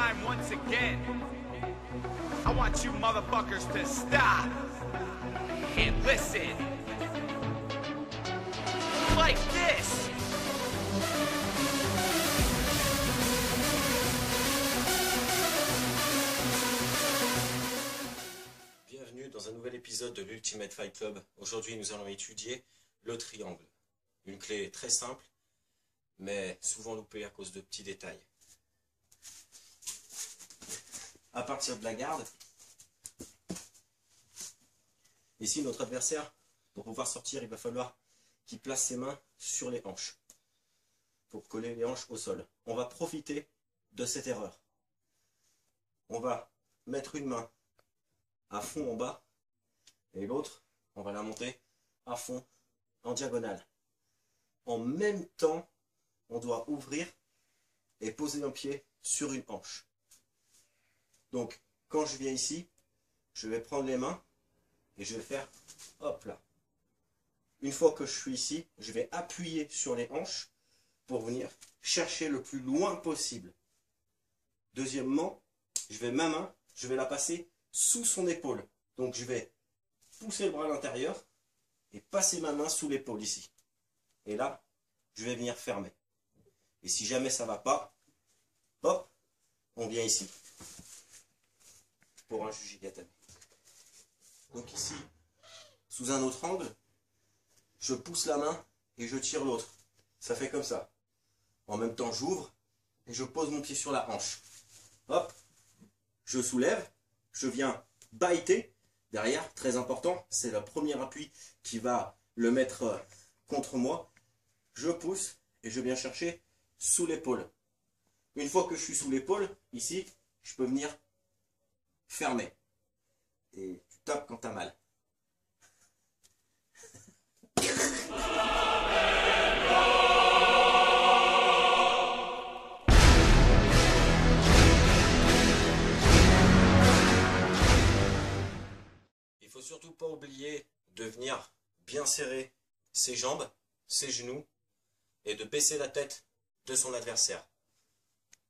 time once again. I want you motherfuckers to stop and listen. Like this. Bienvenue dans un nouvel épisode de l'Ultimate Fight Club. Aujourd'hui, nous allons étudier le triangle. Une clé très simple, mais souvent loupée à cause de petits détails. À partir de la garde, ici notre adversaire, pour pouvoir sortir, il va falloir qu'il place ses mains sur les hanches, pour coller les hanches au sol. On va profiter de cette erreur. On va mettre une main à fond en bas, et l'autre, on va la monter à fond en diagonale. En même temps, on doit ouvrir et poser un pied sur une hanche. Donc, quand je viens ici, je vais prendre les mains et je vais faire hop là. Une fois que je suis ici, je vais appuyer sur les hanches pour venir chercher le plus loin possible. Deuxièmement, ma main, je vais la passer sous son épaule. Donc, je vais pousser le bras à l'intérieur et passer ma main sous l'épaule ici. Et là, je vais venir fermer. Et si jamais ça ne va pas, hop, on vient ici. Pour un jujigatame. Donc ici, sous un autre angle, je pousse la main et je tire l'autre. Ça fait comme ça. En même temps, j'ouvre et je pose mon pied sur la hanche. Hop, je soulève, je viens biter. Derrière, très important, c'est le premier appui qui va le mettre contre moi. Je pousse et je viens chercher sous l'épaule. Une fois que je suis sous l'épaule, ici, je peux venir fermer. Et tu tapes quand t'as mal. Il faut surtout pas oublier de venir bien serrer ses jambes, ses genoux et de baisser la tête de son adversaire.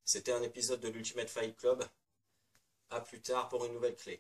C'était un épisode de l'Ultimate Fight Club. A plus tard pour une nouvelle clé.